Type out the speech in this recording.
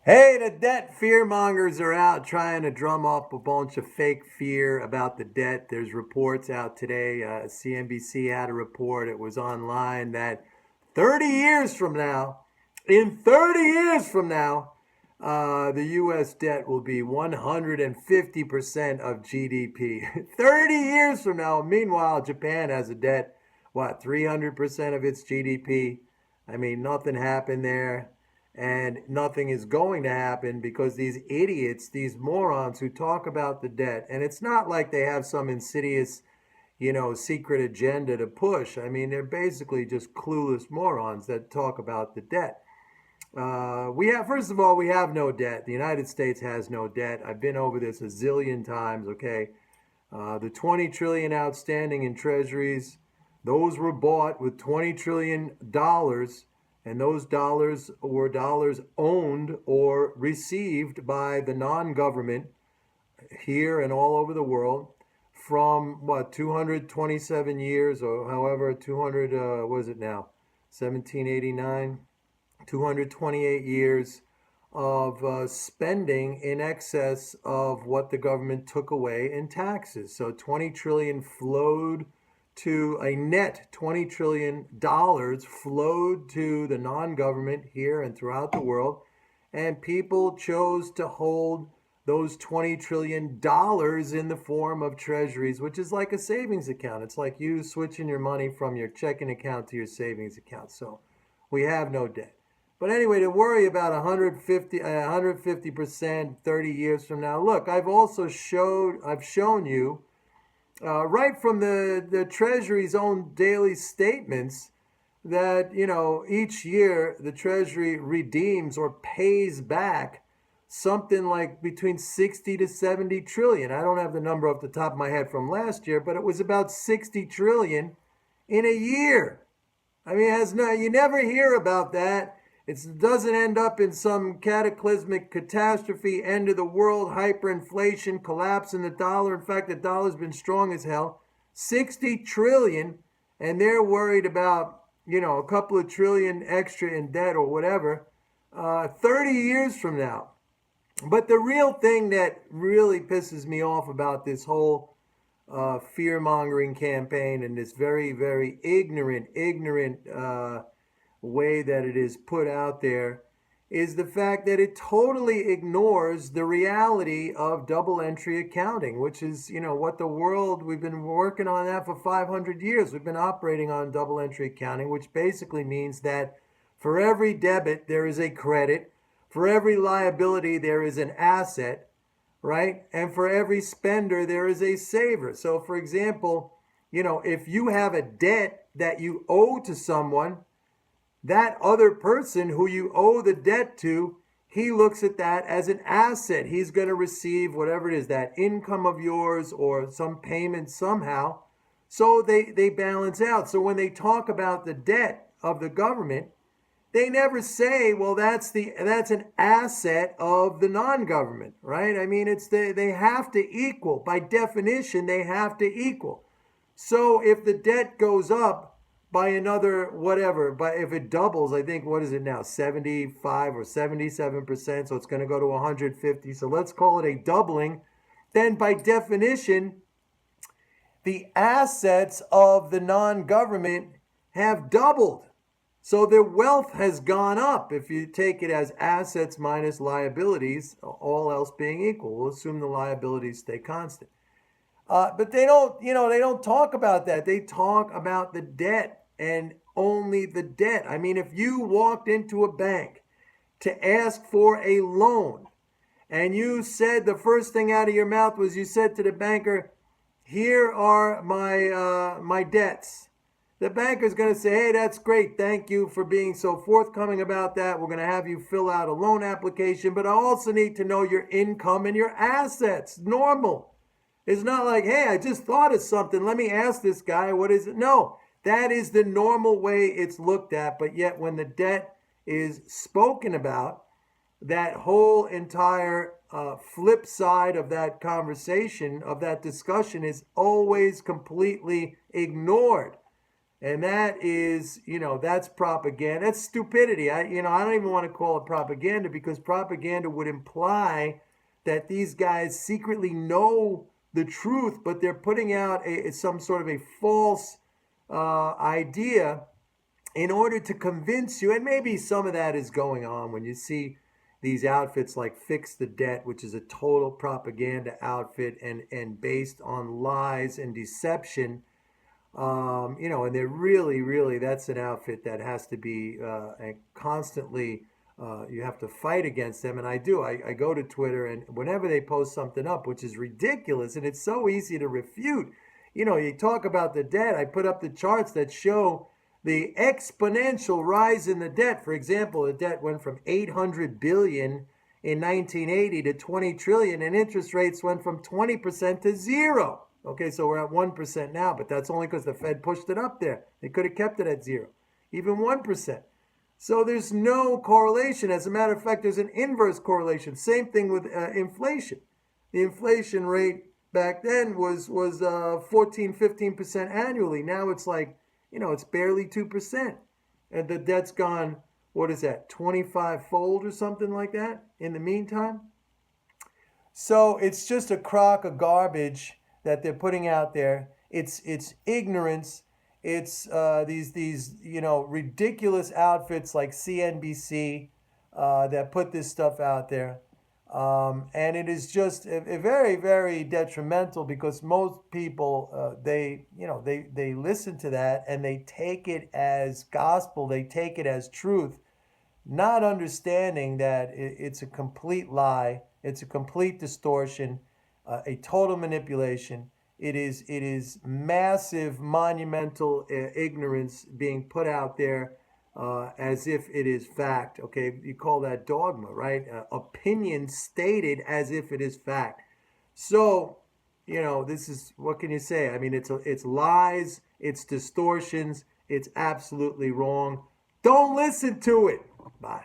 Hey, the debt fearmongers are out trying to drum up a bunch of fake fear about the debt. There's reports out today. CNBC had a report. It was online that 30 years from now, in 30 years from now, the U.S. debt will be 150% of GDP. 30 years from now. Meanwhile, Japan has a debt, 300% of its GDP. I mean, nothing happened there. And nothing is going to happen because these idiots, these morons who talk about the debt, and it's not like they have some insidious, secret agenda to push. I mean, they're basically just clueless morons that talk about the debt. First of all, we have no debt. The United States has no debt. I've been over this a zillion times, okay? The 20 trillion outstanding in treasuries, those were bought with $20 trillion. And those dollars were dollars owned or received by the non-government here and all over the world from 227 years or however 200 what is it now, 1789, 228 years of spending in excess of what the government took away in taxes. So 20 trillion flowed to a net $20 trillion flowed to the non-government here and throughout the world. And people chose to hold those $20 trillion in the form of treasuries, which is like a savings account. It's like you switching your money from your checking account to your savings account. So we have no debt. But anyway, to worry about 150% 30 years from now. Look, I've shown you right from the Treasury's own daily statements that, each year the Treasury redeems or pays back something like between 60 to 70 trillion. I don't have the number off the top of my head from last year, but it was about 60 trillion in a year. I mean, you never hear about that. It doesn't end up in some cataclysmic catastrophe, end of the world, hyperinflation, collapse in the dollar. In fact, the dollar's been strong as hell. 60 trillion, and they're worried about, a couple of trillion extra in debt or whatever, 30 years from now. But the real thing that really pisses me off about this whole fear-mongering campaign and this very, very ignorant way that it is put out there is the fact that it totally ignores the reality of double entry accounting, which is, what the world, we've been working on that for 500 years. We've been operating on double entry accounting, which basically means that for every debit, there is a credit. For every liability, there is an asset, right? And for every spender, there is a saver. So, for example, if you have a debt that you owe to someone, that other person who you owe the debt to, he looks at that as an asset. He's going to receive whatever it is, that income of yours or some payment somehow. So they balance out. So when they talk about the debt of the government, they never say, well, that's an asset of the non-government, right? I mean, they have to equal. By definition, they have to equal. So if the debt goes up by another whatever, but if it doubles, I think, what is it now, 75 or 77%, so it's going to go to 150, so let's call it a doubling, then by definition, the assets of the non-government have doubled. So their wealth has gone up if you take it as assets minus liabilities, all else being equal. We'll assume the liabilities stay constant. But they don't talk about that. They talk about the debt and only the debt. I mean, if you walked into a bank to ask for a loan and you said, the first thing out of your mouth was you said to the banker, here are my debts. The banker's going to say, hey, that's great. Thank you for being so forthcoming about that. We're going to have you fill out a loan application, but I also need to know your income and your assets. Normal. It's not like, hey, I just thought of something. Let me ask this guy, what is it? No, that is the normal way it's looked at. But yet when the debt is spoken about, that whole entire flip side of that conversation, of that discussion, is always completely ignored. And that is, that's propaganda. That's stupidity. I don't even want to call it propaganda, because propaganda would imply that these guys secretly know the truth, but they're putting out some sort of a false idea in order to convince you. And maybe some of that is going on when you see these outfits like Fix the Debt, which is a total propaganda outfit and based on lies and deception. And they're really, really, that's an outfit that has to be constantly, you have to fight against them. And I do. I go to Twitter, and whenever they post something up, which is ridiculous, and it's so easy to refute, you talk about the debt. I put up the charts that show the exponential rise in the debt. For example, the debt went from 800 billion in 1980 to 20 trillion, and interest rates went from 20% to zero. Okay, so we're at 1% now, but that's only because the Fed pushed it up there. They could have kept it at zero, even 1%. So there's no correlation. As a matter of fact, there's an inverse correlation. Same thing with inflation. The inflation rate back then was 14, 15% annually. Now it's like, it's barely 2%. And the debt's gone, what is that, 25-fold or something like that in the meantime? So it's just a crock of garbage that they're putting out there. It's ignorance. It's these ridiculous outfits like CNBC that put this stuff out there, and it is just a very, very detrimental, because most people they listen to that and they take it as gospel. They take it as truth, not understanding that it's a complete lie. It's a complete distortion, a total manipulation. It is massive, monumental ignorance being put out there as if it is fact. Okay, you call that dogma, right? Opinion stated as if it is fact. So, this is, what can you say? I mean, it's lies, it's distortions, it's absolutely wrong. Don't listen to it. Bye.